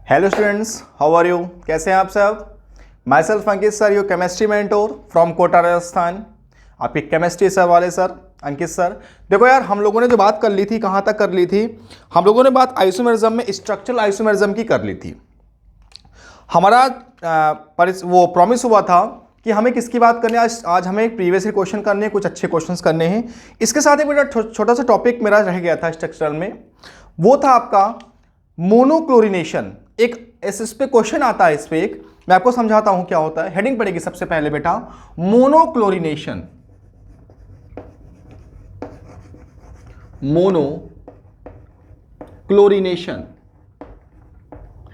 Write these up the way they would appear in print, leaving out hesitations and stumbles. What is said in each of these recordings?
Hello students, how are you? कैसे हैं आप सब? Myself Ankit sir, your chemistry mentor from Kota Rajasthan. आपके केमिस्ट्री सर वाले सर अंकित सर। देखो यार, हम लोगों ने जो बात कर ली थी, कहाँ तक कर ली थी? हम लोगों ने बात आइसोमेरिज्म में स्ट्रक्चरल आइसोमेरिज्म की कर ली थी। हमारा वो प्रॉमिस हुआ था कि हमें किसकी बात करनी है। आज हमें प्रीवियस क्वेश्चन करने हैं, कुछ अच्छे क्वेश्चंस करने हैं। इसके साथ एक बेटा छोटा सा टॉपिक मेरा रह गया था स्ट्रक्चरल में, वो था आपका मोनोक्लोरिनेशन। एक इस पे क्वेश्चन आता है, इस पे एक मैं आपको समझाता हूं क्या होता है। हेडिंग पड़ेगी सबसे पहले बेटा, मोनोक्लोरिनेशन। मोनोक्लोरिनेशन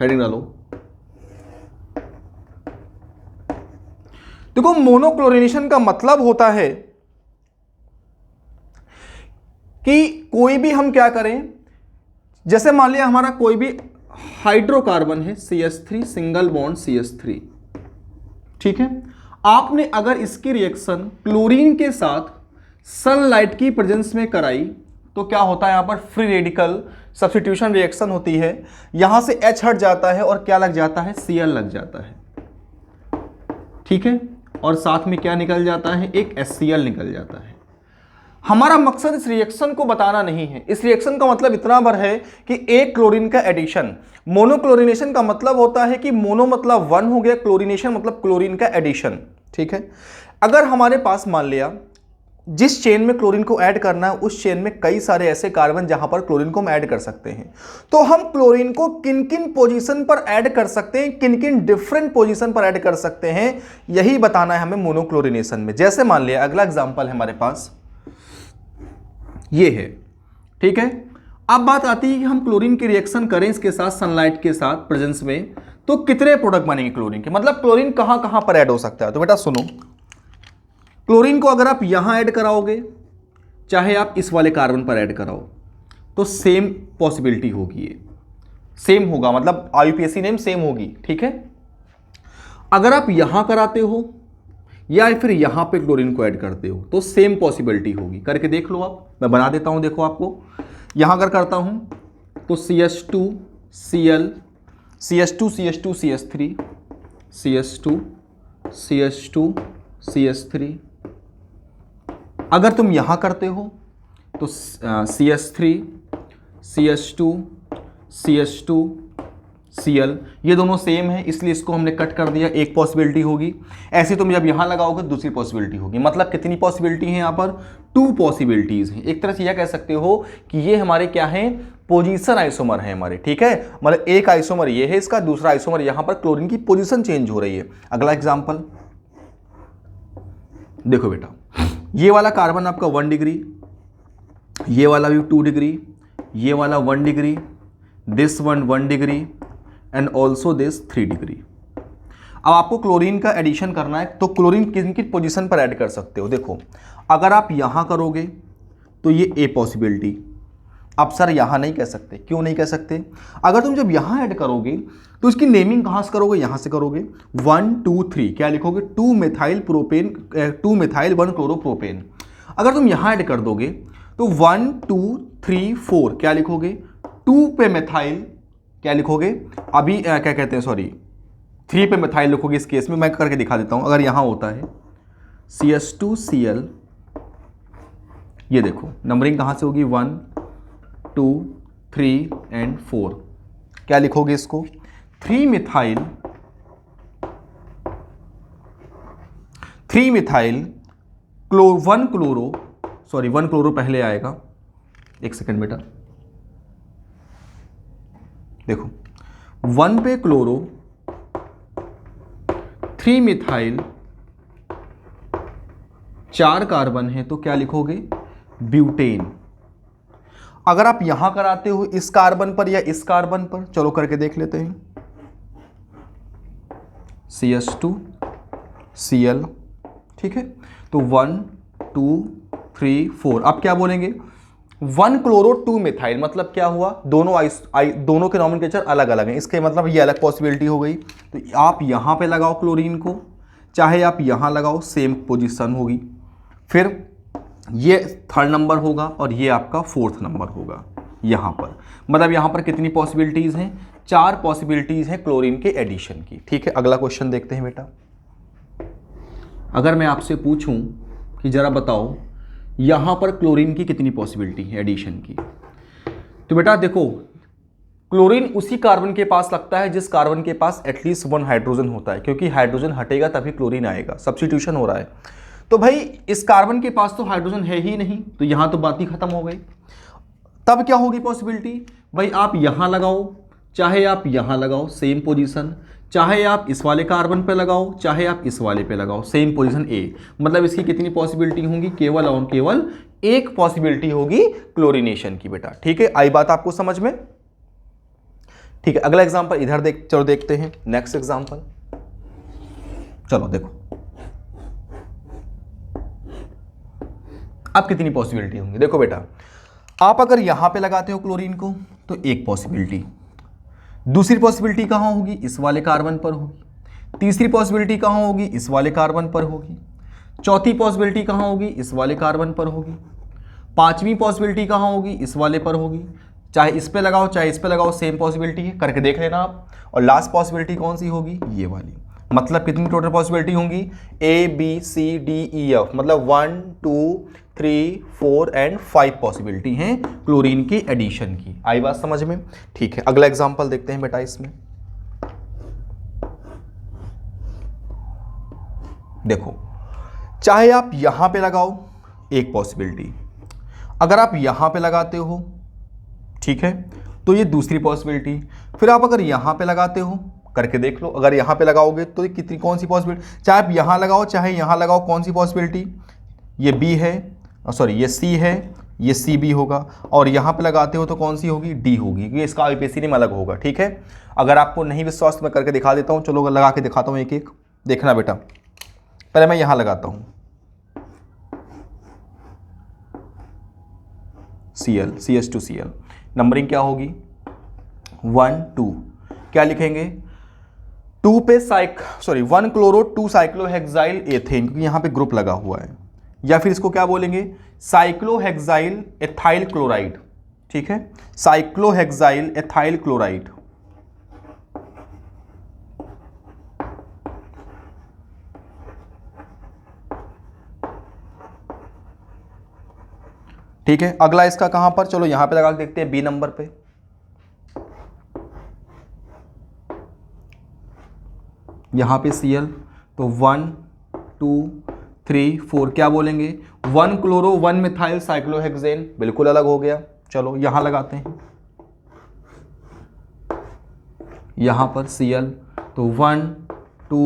हेडिंग डालो। देखो, मोनोक्लोरिनेशन का मतलब होता है कि कोई भी हम क्या करें, जैसे मान लिया हमारा कोई भी हाइड्रोकार्बन है CH3 सिंगल बॉन्ड CH3, ठीक है। आपने अगर इसकी रिएक्शन क्लोरीन के साथ सनलाइट की प्रेजेंस में कराई तो क्या होता है, यहां पर फ्री रेडिकल सब्स्टिट्यूशन रिएक्शन होती है। यहां से H हट जाता है और क्या लग जाता है, Cl लग जाता है, ठीक है। और साथ में क्या निकल जाता है, एक HCl निकल जाता है। हमारा मकसद इस रिएक्शन को बताना नहीं है। इस रिएक्शन का मतलब इतना भर है कि एक क्लोरीन का एडिशन। मोनोक्लोरिनेशन का मतलब होता है कि मोनो मतलब वन हो गया, क्लोरिनेशन मतलब क्लोरीन का एडिशन, ठीक है। अगर हमारे पास मान लिया जिस चेन में क्लोरीन को ऐड करना है, उस चेन में कई सारे ऐसे कार्बन जहां पर क्लोरीन को हम ऐड कर सकते हैं, तो हम क्लोरीन को किन किन पोजीशन पर ऐड कर सकते हैं, किन किन डिफरेंट पोजीशन पर ऐड कर सकते हैं, यही बताना है हमें मोनोक्लोरिनेशन में। जैसे मान लिया अगला एग्जांपल है हमारे पास, ये है, ठीक है। अब बात आती है कि हम क्लोरीन की रिएक्शन करें इसके साथ सनलाइट के साथ प्रेजेंस में, तो कितने प्रोडक्ट बनेंगे क्लोरीन के, मतलब क्लोरीन कहां कहां पर ऐड हो सकता है। तो बेटा सुनो, क्लोरीन को अगर आप यहां ऐड कराओगे, चाहे आप इस वाले कार्बन पर ऐड कराओ, तो सेम पॉसिबिलिटी होगी, ये सेम होगा, मतलब IUPAC नेम सेम होगी, ठीक है। अगर आप यहां कराते हो या फिर यहां पे क्लोरीन को ऐड करते हो तो सेम पॉसिबिलिटी होगी। करके देख लो आप, मैं बना देता हूं, देखो आपको। यहां अगर करता हूं तो CH2 Cl, CH2 CH2 CH3, CH2 CH2 CH3। अगर तुम यहां करते हो तो CH3 CH2 CH2 Cl, ये दोनों सेम है इसलिए इसको हमने कट कर दिया, एक पॉसिबिलिटी होगी। ऐसे तुम जब यहां लगाओगे दूसरी पॉसिबिलिटी होगी। मतलब कितनी पॉसिबिलिटी है यहां पर, 2 पॉसिबिलिटीज हैं। एक तरह से यह कह सकते हो कि ये हमारे क्या है, पोजीशन आइसोमर है हमारे, ठीक है। मतलब एक आइसोमर ये है इसका, दूसरा आइसोमर यहां पर क्लोरीन की पोजीशन चेंज हो रही है। अगला एग्जांपल देखो बेटा, ये वाला कार्बन आपका 1 डिग्री, ये वाला भी 2 डिग्री, ये वाला 1 degree, this one 1 degree and also this 3 degree. अब आपको क्लोरीन का एडिशन करना है, तो क्लोरीन किन किन पोजीशन पर ऐड कर सकते हो। देखो, अगर आप यहां करोगे तो ये ए पॉसिबिलिटी। अब सर यहां नहीं कह सकते, क्यों नहीं कह सकते? अगर तुम जब यहां ऐड करोगे तो इसकी नेमिंग कहां से करोगे, यहां से करोगे। 1 2 3 क्या लिखोगे, 2 मिथाइल प्रोपेन, 2 मिथाइल 1 क्लोरोप्रोपेन। अगर तुम यहां ऐड कर दोगे तो 1 2 3 4 क्या लिखोगे, 2 पे मिथाइल क्या लिखोगे, अभी क्या कहते हैं, सॉरी 3 पे मिथाइल लिखोगे। इस केस में मैं करके दिखा देता हूं। अगर यहां होता है CH2 Cl, ये देखो नंबरिंग कहां से होगी, 1 2 3 एंड 4। क्या लिखोगे इसको, 3 मिथाइल 1 क्लोरो, सॉरी 1 क्लोरो पहले आएगा, एक सेकंड बेटा। देखो 1 पे क्लोरो, 3 मिथाइल, 4 कार्बन है तो क्या लिखोगे, ब्यूटेन। अगर आप यहां कराते हो इस कार्बन पर या इस कार्बन पर, चलो करके देख लेते हैं। CH2 Cl, ठीक है। तो 1 2 3 4, अब क्या बोलेंगे, 1 क्लोरो 2 मिथाइल, मतलब क्या हुआ, दोनों के नॉमेनक्लेचर अलग अलग हैं, इसके मतलब ये अलग पॉसिबिलिटी हो गई। तो आप यहां पे लगाओ क्लोरीन को, चाहे आप यहां लगाओ, सेम पोजीशन होगी। फिर ये 3rd नंबर होगा और ये आपका 4th नंबर होगा यहां पर। मतलब यहां पर कितनी पॉसिबिलिटीज हैं, 4 पॉसिबिलिटीज हैं क्लोरीन के एडिशन की। ठीक है, अगला क्वेश्चन देखते हैं बेटा। अगर मैं आपसे पूछूं कि जरा बताओ यहां पर क्लोरीन की कितनी पॉसिबिलिटी है एडिशन की, तो बेटा देखो क्लोरीन उसी कार्बन के पास लगता है जिस कार्बन के पास एटलीस्ट 1 हाइड्रोजन होता है, क्योंकि हाइड्रोजन हटेगा तभी क्लोरीन आएगा, सब्स्टिट्यूशन हो रहा है। तो भाई इस कार्बन के पास तो हाइड्रोजन है ही नहीं, तो यहां तो बात ही खत्म हो गई। तब क्या होगी पॉसिबिलिटी, भाई आप यहां लगाओ चाहे आप यहां लगाओ सेम पोजीशन, चाहे आप इस वाले कार्बन पे लगाओ चाहे आप इस वाले पे लगाओ सेम पोजीशन ए, मतलब इसकी कितनी पॉसिबिलिटी होंगी, केवल और केवल एक पॉसिबिलिटी होगी क्लोरीनेशन की बेटा। ठीक है, आई बात आपको समझ में। ठीक है, अगला एग्जांपल इधर चलो देखते हैं, नेक्स्ट एग्जांपल। चलो देखो अब कितनी पॉसिबिलिटी होंगी। देखो बेटा आप अगर यहां पे लगाते हो क्लोरीन को तो एक पॉसिबिलिटी, दूसरी पॉसिबिलिटी कहां होगी, इस वाले कार्बन पर होगी, तीसरी पॉसिबिलिटी कहां होगी, इस वाले कार्बन पर होगी, चौथी पॉसिबिलिटी कहां होगी, इस वाले कार्बन पर होगी, पांचवी पॉसिबिलिटी कहां होगी, इस वाले पर होगी, चाहे इस पे लगाओ चाहे इस पे लगाओ सेम पॉसिबिलिटी है, करके देख लेना आप। और लास्ट पॉसिबिलिटी कौन सी होगी, ये वाली। मतलब कितनी टोटल पॉसिबिलिटी होंगी, A B C D E F, मतलब 1 2 3 4 एंड 5 पॉसिबिलिटी हैं क्लोरीन की एडिशन की। आई बात समझ में। ठीक है, अगला एग्जांपल देखते हैं बेटा इसमें। देखो चाहे आप यहां पे लगाओ एक पॉसिबिलिटी, अगर आप यहां पे लगाते हो ठीक है तो ये दूसरी पॉसिबिलिटी, फिर आप अगर यहां पे लगाते हो करके देख लो, अगर यहां पे लगाओगे तो कितनी कौन सी पॉसिबिलिटी, चाहे आप यहां लगाओ चाहे यहां लगाओ कौन सी पॉसिबिलिटी, ये बी है सॉरी ये सी है, ये सी बी होगा, और यहां पे लगाते हो तो कौन सी होगी, डी होगी, क्योंकि इसका आईपीएससी में अलग होगा। ठीक है, अगर आपको नहीं विश्वास तो मैं करके दिखा देता हूं, चलो लगा के दिखाता हूं एक एक, देखना बेटा। पहले मैं यहां लगाता हूं Cl CH2Cl, नंबरिंग क्या होगी 1 2, क्या लिखेंगे 2 पे 1 क्लोरो 2 साइक्लोहेक्साइल एथेन, क्योंकि यहां पे ग्रुप लगा हुआ है, या फिर इसको क्या बोलेंगे साइक्लोहेक्साइल एथाइल क्लोराइड। ठीक है, साइक्लोहेक्साइल एथाइल क्लोराइड। ठीक है, अगला इसका कहां पर, चलो यहां पे लगा के देखते हैं बी नंबर पे। यहां पे Cl, तो 1 2 3 4 क्या बोलेंगे 1 क्लोरो 1 मिथाइल साइक्लोहेक्सेन, बिल्कुल अलग हो गया। चलो यहां लगाते हैं, यहां पर Cl, तो 1 2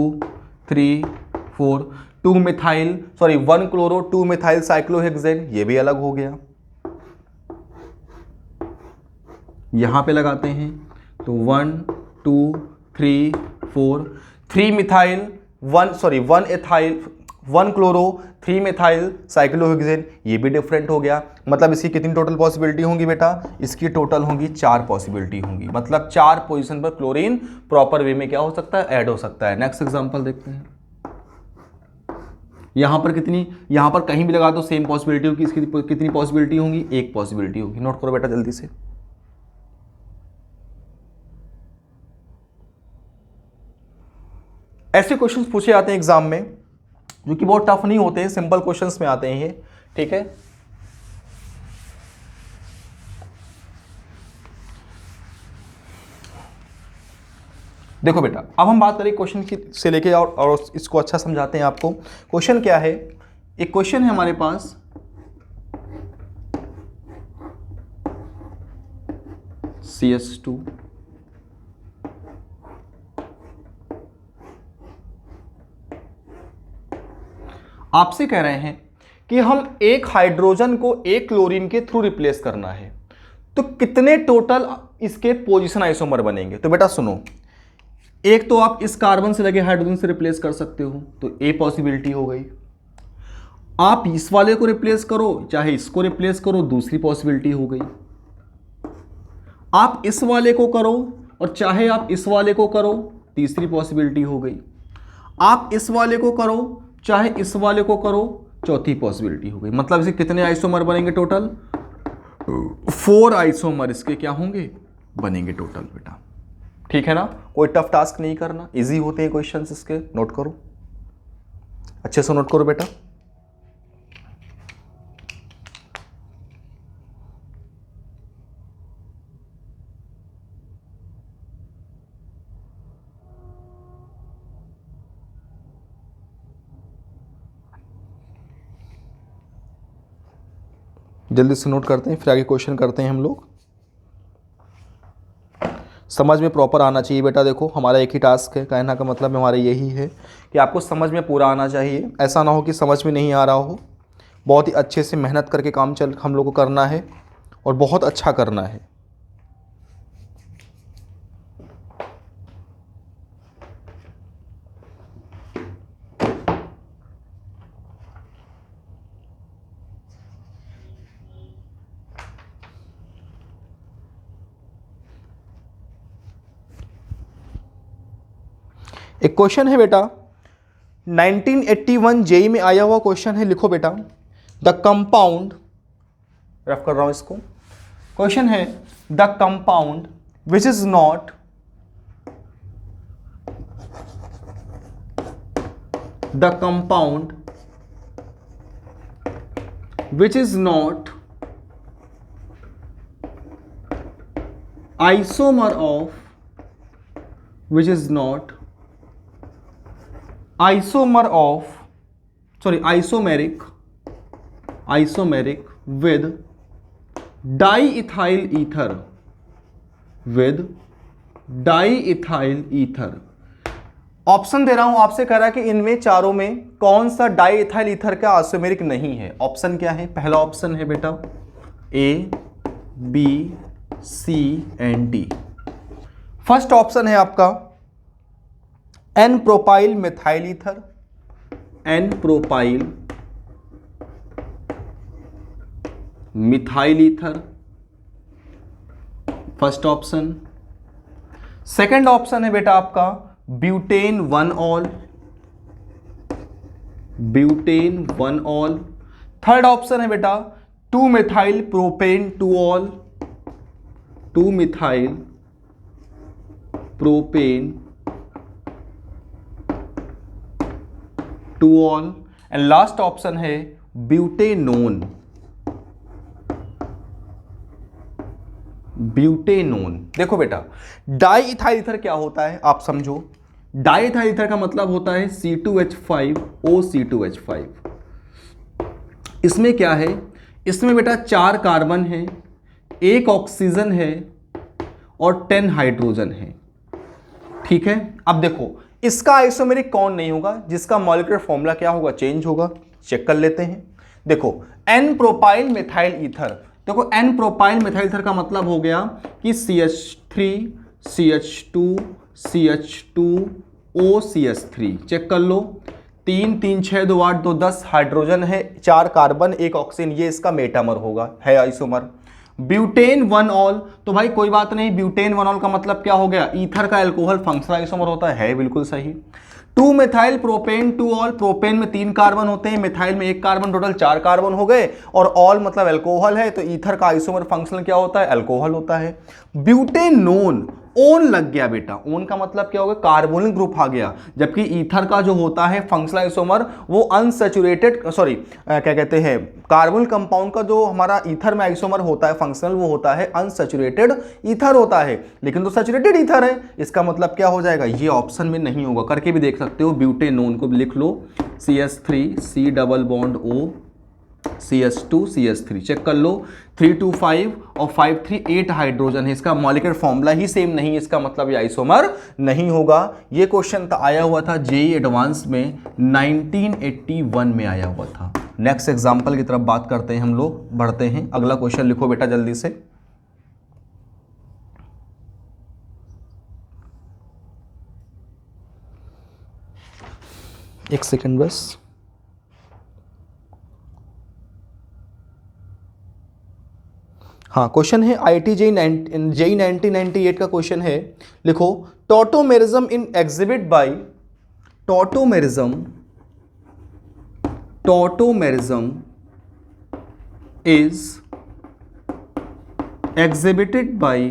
3 4 2 मिथाइल 1 क्लोरो 2 मिथाइल साइक्लोहेक्सेन, ये भी अलग हो गया। यहां पे लगाते हैं तो 1 2 3 4 3 methyl 1 ethyl 1 chloro 3 methyl cyclohexane, ये भी डिफरेंट हो गया। मतलब इसकी कितनी टोटल पॉसिबिलिटी होंगी बेटा, इसकी टोटल होंगी 4 पॉसिबिलिटी होंगी, मतलब 4 पोजीशन पर क्लोरीन प्रॉपर वे में क्या हो सकता है, ऐड हो सकता है। नेक्स्ट एग्जांपल देखते हैं। यहां पर कितनी, यहां पर कहीं भी लगा दो सेम पॉसिबिलिटी होगी, इसकी कितनी पॉसिबिलिटी होंगी, एक पॉसिबिलिटी होगी। नोट करो बेटा जल्दी से। ऐसे क्वेश्चंस पूछे जाते हैं एग्जाम में जो कि बहुत टफ नहीं होते हैं, सिंपल क्वेश्चंस में आते हैं ये। ठीक है, देखो बेटा अब हम बात करें क्वेश्चन की से लेके और इसको अच्छा समझाते हैं आपको। क्वेश्चन क्या है, एक क्वेश्चन है हमारे पास, CH2 आपसे कह रहे हैं कि हम एक हाइड्रोजन को एक क्लोरीन के थ्रू रिप्लेस करना है, तो कितने टोटल इसके पोजीशन आइसोमर बनेंगे। तो बेटा सुनो, एक तो आप इस कार्बन से लगे हाइड्रोजन से रिप्लेस कर सकते हो, तो ए पॉसिबिलिटी हो गई। आप इस वाले को रिप्लेस करो चाहे इसको रिप्लेस करो, दूसरी पॉसिबिलिटी हो गई। आप इस वाले को करो और चाहे आप इस वाले को करो, तीसरी पॉसिबिलिटी हो गई। आप इस वाले को करो चाहे इस वाले को करो, चौथी पॉसिबिलिटी हो गई। मतलब इसे कितने आइसोमर बनेंगे टोटल, 4 आइसोमर इसके क्या होंगे, बनेंगे टोटल बेटा। ठीक है ना, कोई टफ टास्क नहीं करना, इजी होते हैं क्वेश्चंस इसके, नोट करो, अच्छे से नोट करो बेटा। जल्दी से नोट करते हैं, फिर आगे क्वेश्चन करते हैं हम लोग। समझ में प्रॉपर आना चाहिए बेटा, देखो हमारा एक ही टास्क है, कहना का मतलब हमारा यही है कि आपको समझ में पूरा आना चाहिए, ऐसा ना हो कि समझ में नहीं आ रहा हो। बहुत ही अच्छे से मेहनत करके काम हम लोग को करना है और बहुत अच्छा करना है। एक क्वेश्चन है बेटा 1981 जेई में आया हुआ क्वेश्चन है, लिखो बेटा। द कंपाउंड, रफ कर रहा हूं इसको, क्वेश्चन है the compound which is not the compound which is not isomer of which is not isomeric with diethyl ether option दे रहा हूं आपसे, कह रहा है कि इनमें चारों में कौन सा डाईइथाइल ईथर का आइसोमेरिक नहीं है। ऑप्शन क्या है? पहला ऑप्शन है बेटा A, B, C and D. First option है आपका n propyl methyl ether, n propyl methyl ether, first option. Second option है बेटा आपका ब्यूटेन 1-ऑल, ब्यूटेन 1-ऑल। थर्ड ऑप्शन है बेटा 2-मिथाइल प्रोपेन 2-ऑल, 2-मिथाइल प्रोपेन 2-ऑल। एंड लास्ट ऑप्शन है ब्यूटेनोन, ब्यूटेनोन। देखो बेटा डाईइथाइल ईथर क्या होता है आप समझो। डाईइथाइल ईथर का मतलब होता है C2H5OC2H5। इसमें क्या है? इसमें बेटा 4 कार्बन है, 1 ऑक्सीजन है और 10 हाइड्रोजन है। ठीक है, अब देखो इसका आइसोमेरिक कौन नहीं होगा जिसका मॉलिक्यूलर फॉर्मूला क्या होगा? चेंज होगा। चेक कर लेते हैं। देखो एन प्रोपाइल मिथाइल ईथर, देखो एन प्रोपाइल मिथाइल ईथर का मतलब हो गया कि CH3 CH2 CH2 OCH3। Check कर लो, 3 3 6 2 8 2 10 हाइड्रोजन है, 4 कार्बन 1 ऑक्सीजन, ये इसका मेटामर होगा, है आइसोमर। ब्यूटेन 1-ऑल, तो भाई कोई बात नहीं, ब्यूटेन 1-ऑल का मतलब क्या हो गया? ईथर का अल्कोहल फंक्शनल आइसोमर होता है, बिल्कुल सही। 2-मिथाइल प्रोपेन 2-ऑल, प्रोपेन में 3 कार्बन होते हैं, मिथाइल में 1 कार्बन, टोटल 4 कार्बन हो गए, और ऑल मतलब अल्कोहल है, तो ईथर का आइसोमर फंक्शनल क्या होता है? अल्कोहल होता है। ब्यूटेनोन, ओन लग गया बेटा, ओन का मतलब क्या होगा? कार्बोनिल ग्रुप आ गया, जबकि ईथर का जो होता है फंक्शनल आइसोमर वो अनसैचुरेटेड, क्या कहते हैं, कार्बोनिल कंपाउंड का जो हमारा ईथर में आइसोमर होता है फंक्शनल, वो होता है अनसैचुरेटेड ईथर होता है, लेकिन तो सैचुरेटेड ईथर है। इसका मतलब क्या हो जाएगा? ये ऑप्शन में नहीं होगा, करके भी देख सकते हो। ब्यूटेनोन को लिख लो CH3 C double bond O CH2 CH3। Check कर लो 3 2 5 और 5 3 8 हाइड्रोजन है, इसका मॉलिक्यूलर फॉर्मूला ही सेम नहीं, इसका मतलब ये आइसोमर नहीं होगा। ये क्वेश्चन आया हुआ था जेईई एडवांस में 1981 में आया हुआ था। नेक्स्ट एग्जांपल की तरफ बात करते हैं हम लोग, बढ़ते हैं। अगला क्वेश्चन लिखो बेटा जल्दी से। एक सेकंड बस। हाँ, क्वेश्चन है IIT जेईई 1998 का क्वेश्चन है, लिखो tautomerism in exhibit by tautomerism is exhibited by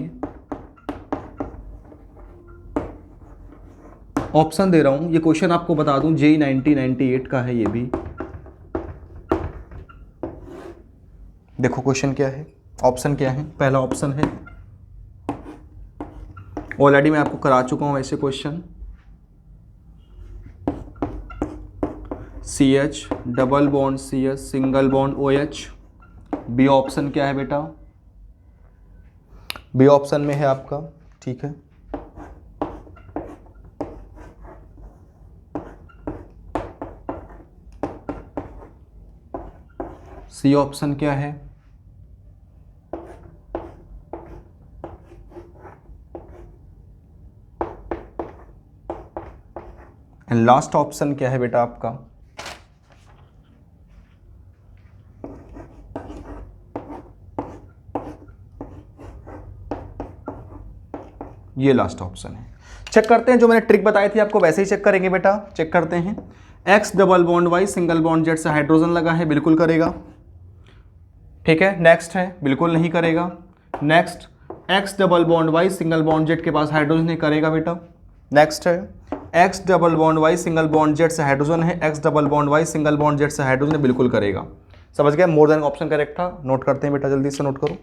option दे रहा हूं, ये क्वेश्चन आपको बता दूं JEE 1998 का है ये भी। देखो क्वेश्चन क्या है, ऑप्शन क्या है। पहला ऑप्शन है, ऑलरेडी मैं आपको करा चुका हूं ऐसे question, CH double bond CS single bond OH। B option क्या है बेटा, बी ऑप्शन में है आपका, ठीक है। सी ऑप्शन क्या है, एंड लास्ट ऑप्शन क्या है बेटा आपका, ये लास्ट ऑप्शन है। चेक करते हैं, जो मैंने ट्रिक बताई थी आपको वैसे ही चेक करेंगे बेटा। चेक करते हैं, X double bond Y single bond Z से हाइड्रोजन लगा है, बिल्कुल करेगा, ठीक है। नेक्स्ट है, बिल्कुल नहीं करेगा। Next, X double bond Y single bond Z के पास हाइड्रोजन है, करेगा बेटा। नेक्स्ट है, X double bond Y single bond Z से हाइड्रोजन है, X double bond Y single bond Z से हाइड्रोजन है, बिल्कुल करेगा। समझ गए, मोर देन ऑप्शन करेक्ट था। नोट करते हैं बेटा, जल्दी से नोट करो।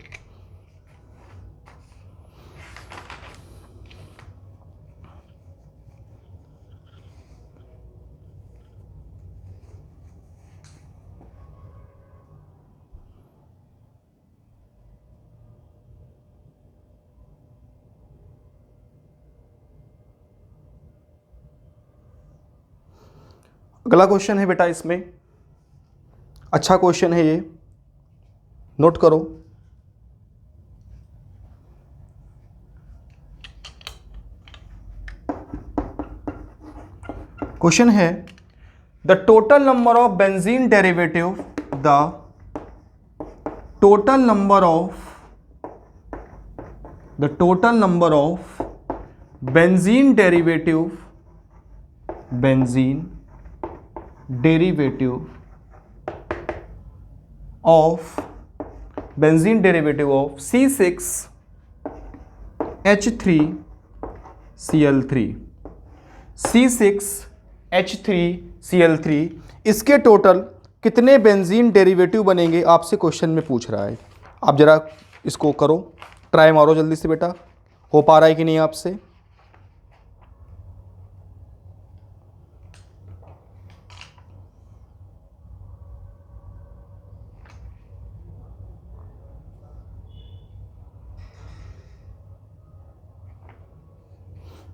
अगला क्वेश्चन है बेटा, इसमें अच्छा क्वेश्चन है ये, नोट करो। क्वेश्चन है, the total number of benzene derivative, the total number of benzene derivative of C6H3Cl3 इसके टोटल कितने बेंजीन डेरिवेटिव बनेंगे, आपसे क्वेश्चन में पूछ रहा है। आप जरा इसको करो, ट्राई मारो जल्दी से बेटा, हो पा रहा है कि नहीं आपसे।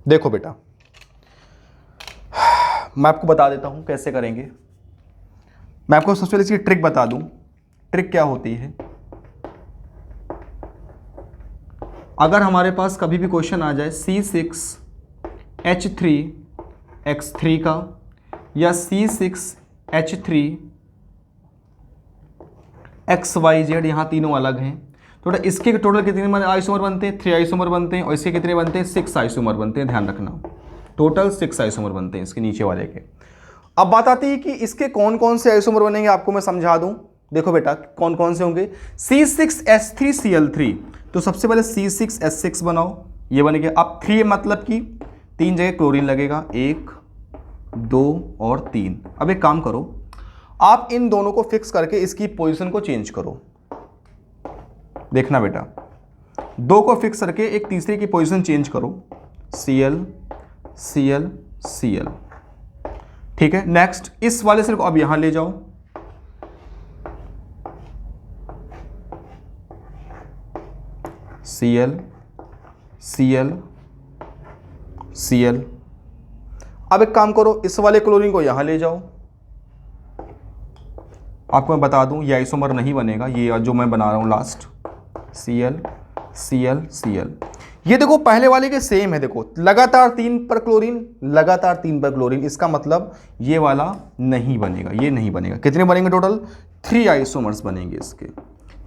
देखो बेटा, मैं आपको बता देता हूं कैसे करेंगे। मैं आपको सबसे पहले इसकी ट्रिक बता दूं। ट्रिक क्या होती है, अगर हमारे पास कभी भी क्वेश्चन आ जाए C6H3X3 का या C6H3XYZ, यहां तीनों अलग हैं, तो इसके टोटल कितने आइसोमर बनते हैं, 3 आइसोमर बनते हैं, और इसके कितने बनते हैं, 6 आइसोमर बनते हैं। ध्यान रखना, टोटल 6 आइसोमर बनते हैं इसके नीचे वाले के। अब बात आती है कि इसके कौन कौन से आइसोमर बनेंगे, आपको मैं समझा दूं। देखो बेटा, कौन कौन से होंगे, C6H3Cl3, तो सबसे पहले C6H6 बनाओ, ये बनेगा। अब 3 मतलब कि 3 जगह क्लोरीन लगेगा, 1 2 और 3। अब एक काम करो, आप इन दोनों को फिक्स करके इसकी पोजीशन को चेंज करो। देखना बेटा, 2 को फिक्स करके एक तीसरे की पोजीशन चेंज करो, Cl Cl Cl, ठीक है। नेक्स्ट, इस वाले से अब यहां ले जाओ, Cl Cl Cl। अब एक काम करो, इस वाले क्लोरीन को यहां ले जाओ। आपको मैं बता दूं, ये आइसोमर नहीं बनेगा, ये जो मैं बना रहा हूं लास्ट, Cl Cl Cl। ये देखो पहले वाले के सेम है, देखो लगातार 3 पर क्लोरीन, लगातार 3 पर क्लोरीन, इसका मतलब ये वाला नहीं बनेगा, ये नहीं बनेगा। कितने बनेंगे टोटल, 3 आइसोमर्स बनेंगे इसके,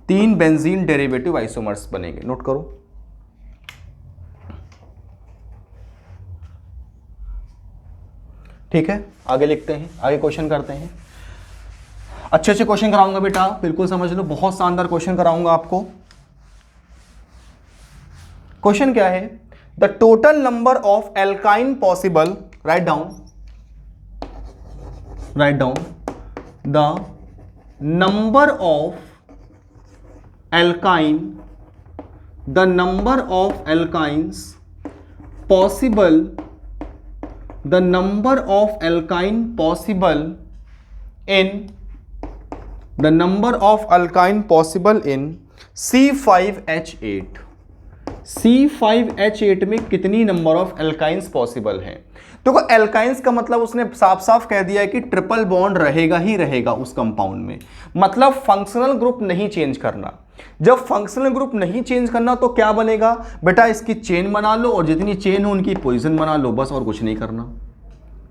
3 बेंजीन डेरिवेटिव आइसोमर्स बनेंगे। नोट करो, ठीक है। आगे लिखते हैं, आगे क्वेश्चन करते हैं। अच्छे अच्छे क्वेश्चन कराऊंगा बेटा, बिल्कुल समझ लो, बहुत शानदार क्वेश्चन कराऊंगा आपको। क्वेश्चन क्या है, the total number of alkyne possible write down the number of alkynes possible in C5H8। C5H8 में कितनी नंबर ऑफ एल्काइंस पॉसिबल हैं? देखो एल्काइंस का मतलब उसने साफ साफ कह दिया है कि ट्रिपल बॉन्ड रहेगा ही रहेगा उस कंपाउंड में, मतलब फंक्शनल ग्रुप नहीं चेंज करना। जब फंक्शनल ग्रुप नहीं चेंज करना तो क्या बनेगा बेटा, इसकी चेन बना लो और जितनी चेन हो उनकी पोजीशन बना लो, बस और कुछ नहीं करना।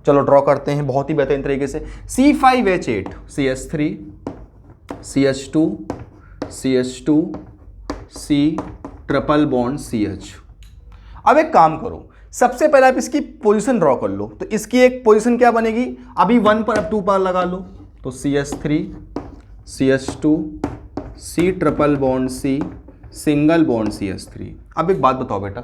चलो ड्रॉ करते हैं बहुत ही बेहतरीन तरीके से। C5H8 CH3 CH2 CH2 C triple bond CH। अब एक काम करो, सबसे पहले आप इसकी पोजीशन ड्रॉ कर लो। तो इसकी एक पोजीशन क्या बनेगी, अभी 1 पर अब 2 पर लगा लो, तो CH3 CH2 C triple bond C single bond CH3। अब एक बात बताओ बेटा,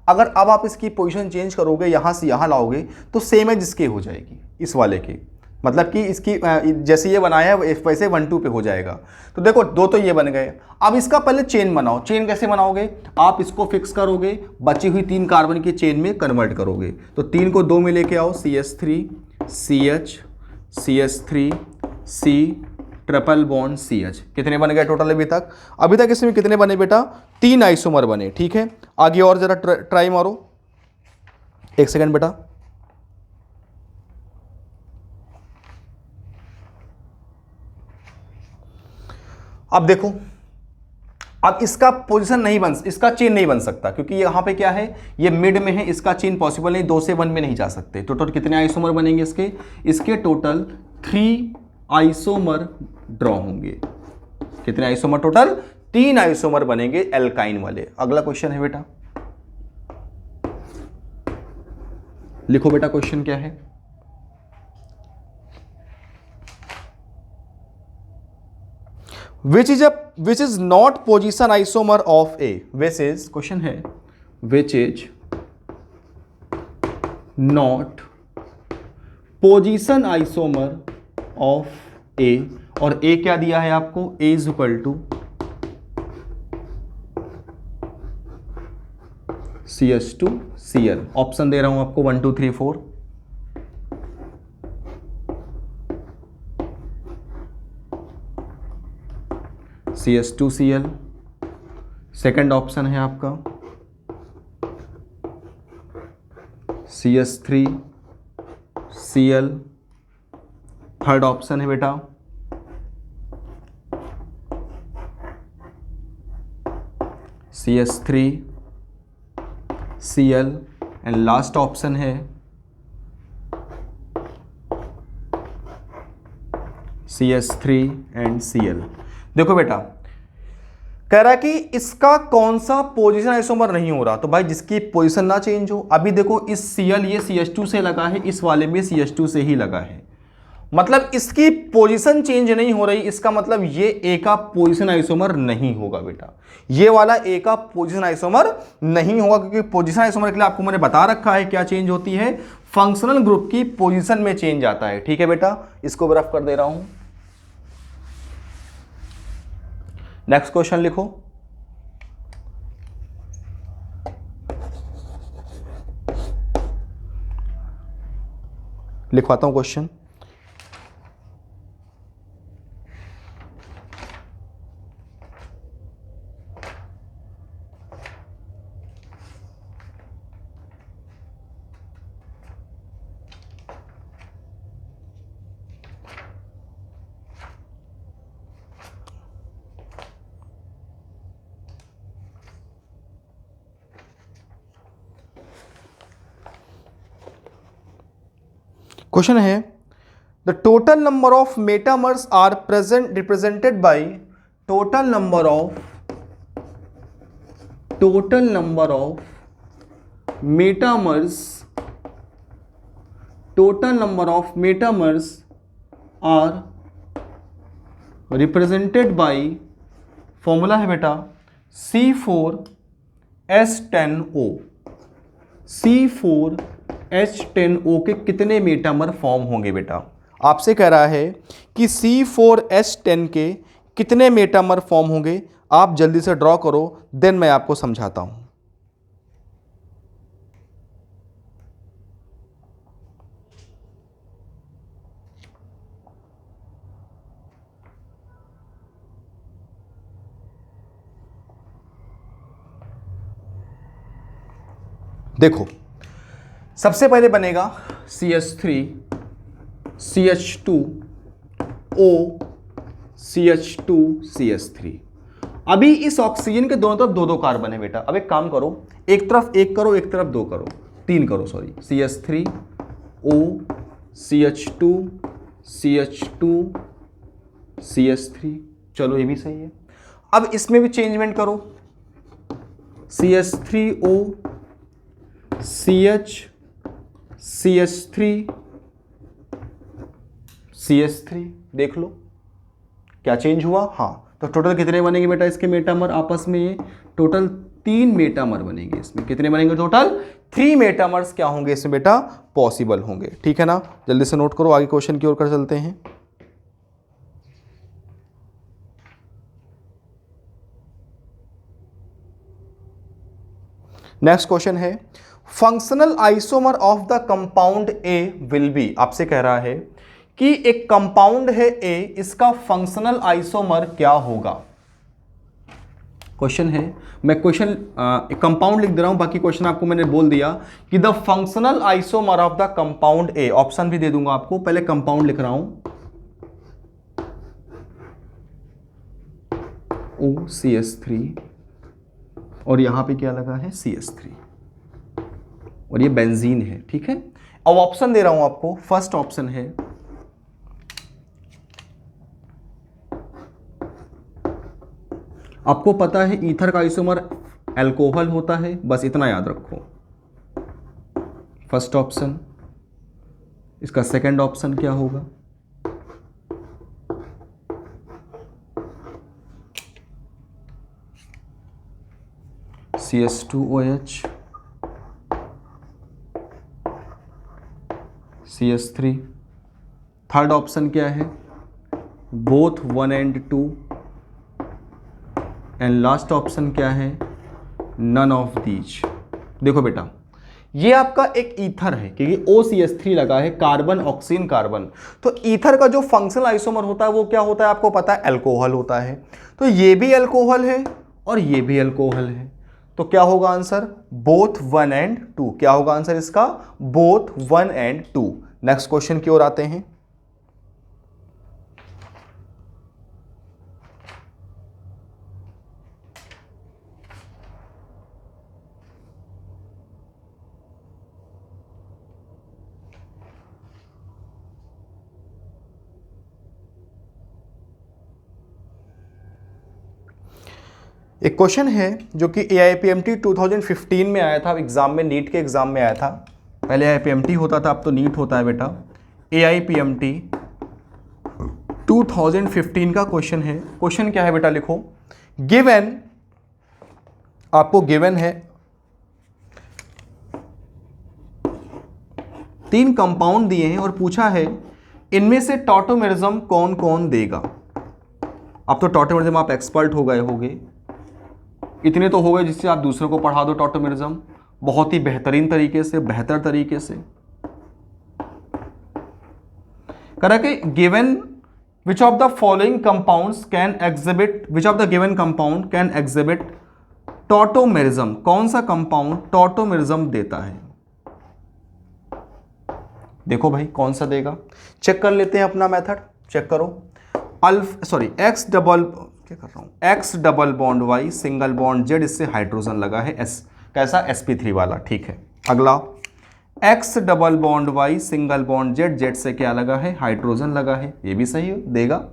अगर अब आप इसकी पोजीशन चेंज करोगे, यहां से यहां लाओगे तो सेम एज इसके हो जाएगी, इस वाले की, मतलब कि इसकी जैसे ये बनाया है वैसे 1 2 पे हो जाएगा। तो देखो 2 तो ये बन गए। अब इसका पहले चेन बनाओ। चेन कैसे बनाओगे, आप इसको फिक्स करोगे, बची हुई 3 कार्बन की चेन में कन्वर्ट करोगे। तो 3 को 2 में लेके आओ, CH3 CH CH3 C triple bond CH। कितने बन गए टोटल अभी तक? अभी तक इसमें कितने बने बेटा, 3 आइसोमर बने। ठीक है, आगे और जरा ट्राई मारो, 1 सेकेंड बेटा। अब देखो, अब इसका पोजीशन नहीं इसका चेन नहीं बन सकता, क्योंकि यहां पे क्या है, ये मिड में है, इसका चेन पॉसिबल नहीं, 2 से 1 में नहीं जा सकते। तो टोटल कितने आइसोमर बनेंगे इसके टोटल 3 आइसोमर ड्रॉ होंगे। कितने आइसोमर टोटल? 3 आइसोमर बनेंगे एल्काइन वाले। अगला क्वेश्चन है बेटा, लिखो बेटा क्वेश्चन क्या है। which is not position isomer of A, which is, question है which is not position isomer of A, और A क्या दिया है आपको, A is equal to CH2Cl। Option दे रहा हूं आपको 1 2 3 4। CH2Cl सेकंड ऑप्शन है आपका, CH3Cl थर्ड ऑप्शन है बेटा, CH3Cl एंड लास्ट ऑप्शन है CH3 एंड Cl। देखो बेटा, कह रहा है कि इसका कौन सा पोजीशन आइसोमर नहीं हो रहा, तो भाई जिसकी पोजीशन ना चेंज हो। अभी देखो इस Cl ये CH2 से लगा है, इस वाले में CH2 से ही लगा है, मतलब इसकी पोजीशन चेंज नहीं हो रही। इसका मतलब ये A का पोजीशन आइसोमर नहीं होगा बेटा, ये वाला A का पोजीशन आइसोमर नहीं होगा, क्योंकि पोजीशन आइसोमर के लिए आपको मैंने बता रखा है क्या चेंज होती है, फंक्शनल ग्रुप की पोजीशन में चेंज आता है। ठीक है बेटा, इसको भी रफ कर दे रहा हूं। नेक्स्ट क्वेश्चन लिखो, लिखवाता हूं क्वेश्चन। क्वेश्चन है, the total number of metamers are represented by total number of metamers are represented by, formula है बेटा C4H10O, C4 H10O के कितने मेटामर फॉर्म होंगे बेटा? आपसे कह रहा है कि C4H10 के कितने मेटामर फॉर्म होंगे। आप जल्दी से ड्रॉ करो, देन मैं आपको समझाता हूं। देखो, सबसे पहले बनेगा CH3 CH2O CH2 CH3। अभी इस ऑक्सीजन के दोनों तरफ दो दो कार्बन है बेटा। अब एक काम करो, एक तरफ एक करो, एक तरफ दो करो, तीन करो, sorry, CH3O CH2 CH2 CH3। चलो ये भी सही है। अब इसमें भी चेंजमेंट करो, CH3O CH CH3 CH3। देख लो क्या चेंज हुआ। हाँ, तो टोटल कितने बनेंगे बेटा इसके मेटामर आपस में? ये टोटल 3 मेटामर बनेंगे। इसमें कितने बनेंगे? टोटल 3 मेटामर्स क्या होंगे इसमें बेटा? पॉसिबल होंगे। ठीक है ना, जल्दी से नोट करो, आगे क्वेश्चन की ओर कर चलते हैं। नेक्स्ट क्वेश्चन है, functional isomer of the compound A will be. आपसे कह रहा है कि एक कंपाउंड है ए, इसका फंक्शनल आइसोमर क्या होगा? क्वेश्चन है, मैं क्वेश्चन कंपाउंड लिख दे रहा हूं, बाकी क्वेश्चन आपको मैंने बोल दिया कि the functional isomer of the compound A. Option भी दे दूंगा आपको, पहले कंपाउंड लिख रहा हूं, OCH3 और यहां पे क्या लगा है? CH3 और ये बेंजीन है। ठीक है, अब ऑप्शन दे रहा हूं आपको। फर्स्ट ऑप्शन है आपको पता है ईथर का आइसोमर अल्कोहल होता है, बस इतना याद रखो, फर्स्ट ऑप्शन। इसका सेकंड ऑप्शन क्या होगा? CH2OH CH3। थर्ड ऑप्शन क्या है? Both 1 and 2। And last option क्या है? None of these. देखो बेटा, ये आपका एक ईथर है क्योंकि OCH3 लगा है, कार्बन ऑक्सीजन कार्बन। तो ईथर का जो फंक्शनल आइसोमर होता है वो क्या होता है आपको पता है? अल्कोहल होता है। तो ये भी अल्कोहल है और ये भी अल्कोहल है, तो क्या होगा आंसर? Both 1 and 2। क्या होगा आंसर इसका? Both 1 and 2। नेक्स्ट क्वेश्चन की ओर आते हैं। एक क्वेश्चन है जो कि AIPMT 2015 में आया था एग्जाम में, नीट के एग्जाम में आया था। पहले AIPMT होता था, अब तो नीट होता है बेटा। AIPMT 2015 का क्वेश्चन है। क्वेश्चन क्या है बेटा? लिखो, गिवन, आपको गिवन है 3 कंपाउंड दिए हैं और पूछा है इनमें से टॉटोमेरिज्म कौन कौन देगा। अब तो टॉटोमेरिज्म आप एक्सपर्ट हो गए होंगे, इतने तो हो गए जिससे आप दूसरों को पढ़ा दो टॉटोमेरिज्म बहुत ही बेहतरीन तरीके से, बेहतर तरीके से। करा कि given which of the following compounds can exhibit, which of the given compound can exhibit tautomerism. कौन सा कंपाउंड टॉटोमेरिज्म देता है? देखो भाई कौन सा देगा, चेक कर लेते हैं अपना मेथड। चेक करो, X double bond Y single bond Z, इससे हाइड्रोजन लगा है एस, कैसा? sp3 वाला। ठीक है, अगला X double bond Y single bond Z, Z से क्या लगा है? हाइड्रोजन लगा है, ये भी सही देगा।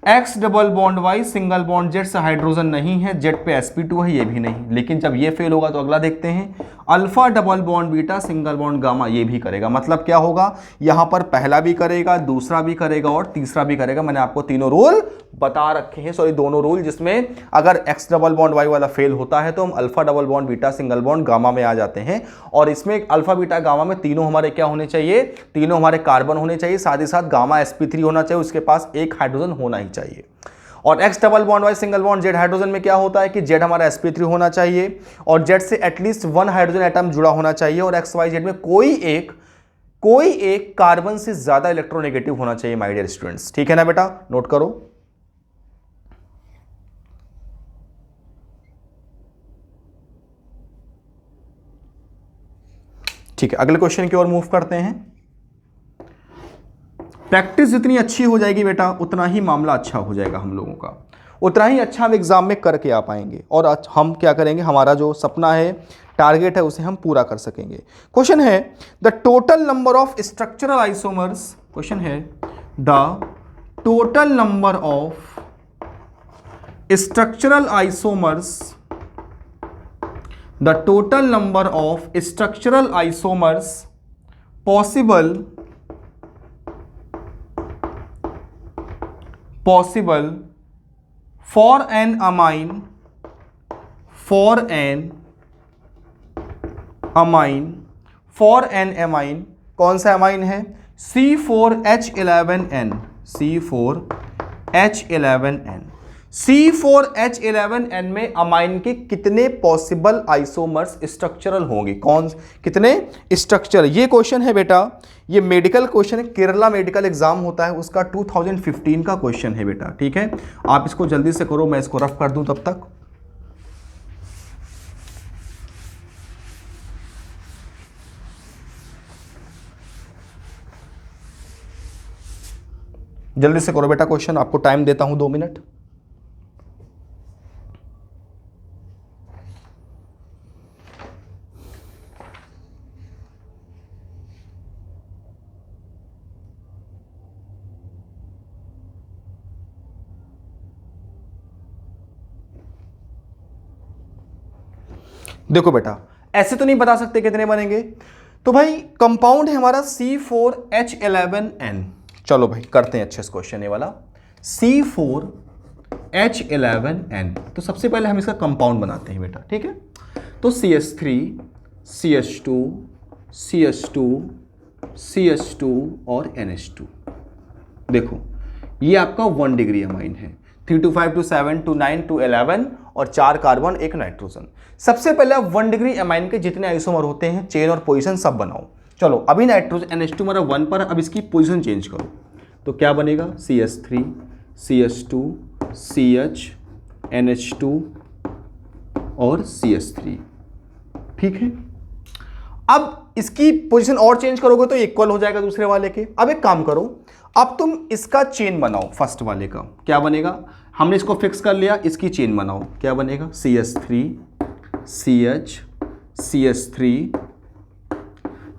X double bond Y single bond Z से हाइड्रोजन नहीं है, जेड पे sp2 है, ये भी नहीं। लेकिन जब ये फेल होगा तो अगला देखते हैं, alpha double bond beta single bond gamma, ये भी करेगा। मतलब क्या होगा, यहां पर पहला भी करेगा, दूसरा भी करेगा और तीसरा भी करेगा। मैंने आपको तीनों रूल बता रखे हैं, सॉरी दोनों रूल, जिसमें अगर एक्स डबल बॉन्ड वाई वाला फेल होता है तो हम alpha double bond beta single bond gamma में आ जाते हैं। और इसमें अल्फा बीटा गामा में तीनों हमारे क्या होने चाहिए, तीनों हमारे कार्बन होने चाहिए, साथ ही साथ गामा sp3 होना चाहिए, उसके पास एक हाइड्रोजन होना ही चाहिए। और X double bond Y single bond Z hydrogen में क्या होता है कि जेड हमारा sp3 होना चाहिए और जेड से एटलीस्ट 1 हाइड्रोजन एटम जुड़ा होना चाहिए और एक्स वाई जेड में कोई एक कार्बन से ज्यादा इलेक्ट्रोनेगेटिव होना चाहिए माय डियर स्टूडेंट्स। ठीक है ना बेटा, नोट करो। ठीक है, अगले क्वेश्चन की ओर मूव करते हैं। प्रैक्टिस जितनी अच्छी हो जाएगी बेटा उतना ही मामला अच्छा हो जाएगा हम लोगों का, उतना ही अच्छा हम एग्जाम में करके आ पाएंगे और हम क्या करेंगे, हमारा जो सपना है, टारगेट है, उसे हम पूरा कर सकेंगे। क्वेश्चन है the total number of structural isomers, question है the total number of structural isomers, the total number of structural isomers possible for an amine कौन सा अमाइन है, C4H11N, C4H11N। C4H11N में अमाइन के कितने पॉसिबल आइसोमर्स स्ट्रक्चरल होंगे, कौन कितने स्ट्रक्चर, ये क्वेश्चन है बेटा, ये मेडिकल क्वेश्चन है, केरला मेडिकल एग्जाम होता है उसका 2015 का क्वेश्चन है बेटा। ठीक है, आप इसको जल्दी से करो, मैं इसको रफ कर दूं तब तक। जल्दी से करो बेटा क्वेश्चन, आपको टाइम देता हूं 2 मिनट। देखो बेटा, ऐसे तो नहीं बता सकते कितने बनेंगे, तो भाई कंपाउंड है हमारा C4H11N। चलो भाई करते हैं अच्छे से क्वेश्चन ये वाला, C4H11N। तो सबसे पहले हम इसका कंपाउंड बनाते हैं बेटा। ठीक है, तो CH3 CH2 CH2 CH2 और NH2। देखो ये आपका 1 डिग्री अमाइन है, 3 to 5 to 7 to 9 to 11 और 4 कार्बन 1 नाइट्रोजन। सबसे पहले 1 डिग्री अमाइन के जितने आइसोमर होते हैं, चेन और पोजीशन सब बनाओ। चलो अभी नाइट्रोजन NH2 हमारा 1 पर, अब इसकी पोजीशन चेंज करो तो क्या बनेगा, CH3 CH2 CH NH2 और CH3। ठीक है, अब इसकी पोजीशन और चेंज करोगे तो इक्वल हो जाएगा दूसरे वाले के। अब एक काम करो, अब तुम इसका चेन बनाओ, फर्स्ट वाले का क्या बनेगा, हमने इसको फिक्स कर लिया, इसकी चेन बनाओ, क्या बनेगा, CH3 CH CH3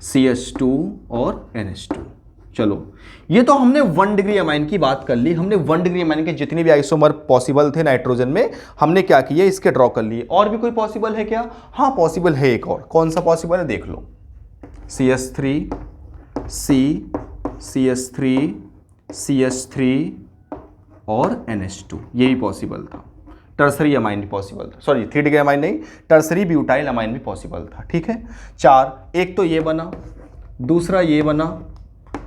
CH2 और NH2। चलो ये तो हमने 1 डिग्री अमाइन की बात कर ली, हमने 1 डिग्री अमाइन के जितने भी आइसोमर पॉसिबल थे नाइट्रोजन में हमने क्या किया, इसके ड्रॉ कर लिए। और भी कोई पॉसिबल है क्या, हाँ पॉसिबल है एक और, कौन सा पॉसिबल है देख लो, CH3 CH3 CH3 और NH2, ये भी पॉसिबल था। टर्सरी अमाइन भी पॉसिबल था, सॉरी 3 डिग्री अमाइन नहीं, टर्सरी ब्यूटाइल अमाइन भी पॉसिबल था। ठीक है, 4, एक तो ये बना, दूसरा ये बना,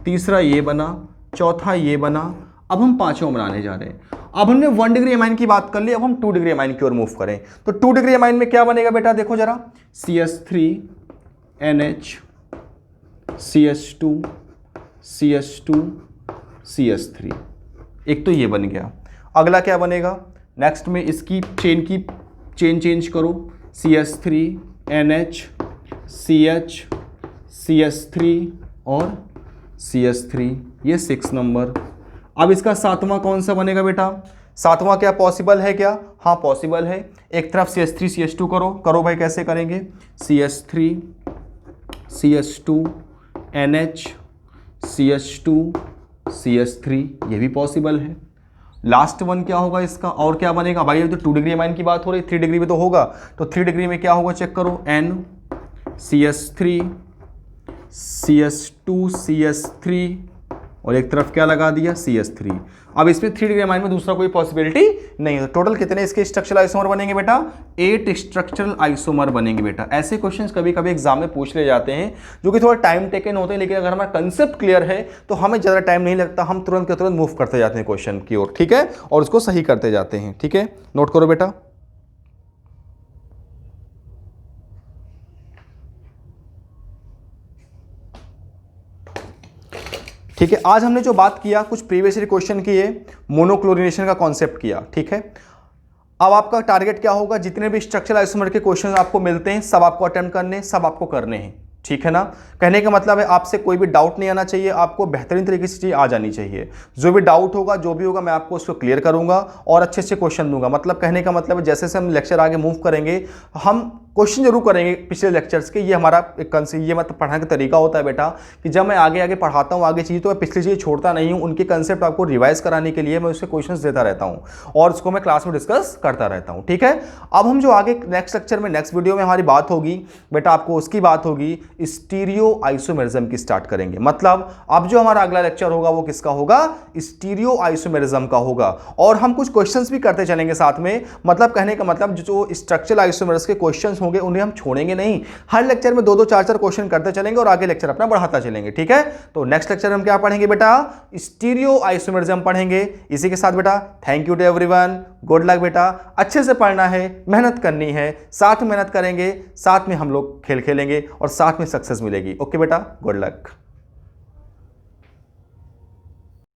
तीसरा ये बना, चौथा ये बना। अब हम पांचों बनाने जा रहे हैं। अब हमने 1 डिग्री अमाइन की बात कर ली, अब हम 2 डिग्री अमाइन की ओर मूव करें तो 2 डिग्री अमाइन में क्या बनेगा बेटा, देखो जरा, CH3 NH CH2 CH2 CH3, एक तो ये बन गया। अगला क्या बनेगा, नेक्स्ट में इसकी चेन चेंज करो, CH3 NH CH CH3 और CH3, ये 6 नंबर। अब इसका 7वां कौन सा बनेगा बेटा, 7वां क्या पॉसिबल है क्या, हाँ पॉसिबल है। एक तरफ CH3 CH2 करो भाई, कैसे करेंगे, CH3 CH2 NH CH2 CH3, ये भी पॉसिबल है। लास्ट वन क्या होगा इसका, और क्या बनेगा भाई, ये तो 2 डिग्री अमाइन की बात हो रही है, 3 डिग्री में तो होगा, तो 3 डिग्री में क्या होगा चेक करो, NCS3 CS2 CS3 और एक तरफ क्या लगा दिया CS3। अब इसमें 3 डिग्री अमाइन में दूसरा कोई पॉसिबिलिटी नहीं है। तो टोटल कितने इसके स्ट्रक्चरल आइसोमर बनेंगे बेटा, 8 स्ट्रक्चरल आइसोमर बनेंगे बेटा। ऐसे क्वेश्चंस कभी कभी एग्जाम में पूछ ले जाते हैं जो कि थोड़ा टाइम टेकन होते हैं, लेकिन अगर हमारा कंसेप्ट क्लियर है तो हमें ज़्यादा टाइम नहीं लगता, हम तुरंत के तुरंत मूव करते जाते हैं क्वेश्चन की ओर, ठीक है, और उसको सही करते जाते हैं, ठीक है, नोट करो बेटा। ठीक है, आज हमने जो बात किया, कुछ प्रीवियस ईयर क्वेश्चन किए, मोनोक्लोरिनेशन का कॉन्सेप्ट किया, ठीक है। अब आपका टारगेट क्या होगा, जितने भी स्ट्रक्चरल आइसोमर के क्वेश्चन आपको मिलते हैं सब आपको अटेम्प्ट करने, सब आपको करने हैं, ठीक है ना। कहने का मतलब है आपसे कोई भी डाउट नहीं आना चाहिए, आपको बेहतरीन तरीके से चीज़ आ जानी चाहिए। जो भी डाउट होगा, जो भी होगा, मैं आपको उसको क्लियर करूंगा और अच्छे अच्छे क्वेश्चन दूंगा। मतलब कहने का मतलब है जैसे जैसे हम लेक्चर आगे मूव करेंगे, हम क्वेश्चन जरूर करेंगे पिछले लेक्चर्स के। ये हमारा एक ये मतलब पढ़ाने का तरीका होता है बेटा, कि जब मैं आगे आगे पढ़ाता हूँ आगे चीज़, तो मैं पिछली चीज़ छोड़ता नहीं हूँ। उनके कंसेप्ट आपको रिवाइज कराने के लिए मैं उसके क्वेश्चंस देता रहता हूँ और उसको मैं क्लास में डिस्कस करता रहता हूँ, ठीक है। अब हम जो आगे नेक्स्ट लेक्चर में, नेक्स्ट वीडियो में हमारी बात होगी बेटा, आपको उसकी बात होगी स्टीरियो आइसोमेरिज्म की स्टार्ट करेंगे। मतलब अब जो हमारा अगला लेक्चर होगा वो किसका होगा, स्टीरियो आइसोमेरिज्म का होगा। और हम कुछ क्वेश्चंस भी करते चलेंगे साथ में। मतलब कहने का मतलब जो स्ट्रक्चरल आइसोमेरिज्म के क्वेश्चंस होंगे उन्हें हम छोड़ेंगे नहीं, हर लेक्चर में 2-2 4-4 क्वेश्चन करते चलेंगे और आगे लेक्चर अपना बढ़ाता चलेंगे, ठीक है। तो नेक्स्ट लेक्चर हम क्या पढ़ेंगे बेटा, स्टीरियो आइसोमेरिज्म पढ़ेंगे। इसी के साथ बेटा thank you to everyone, good luck बेटा। अच्छे से पढ़ना है, मेहनत करनी है, साथ में मेहनत करेंगे, साथ में हम लोग खेल खेलेंगे और साथ में सक्सेस मिलेगी। ओके बेटा, गुड लक।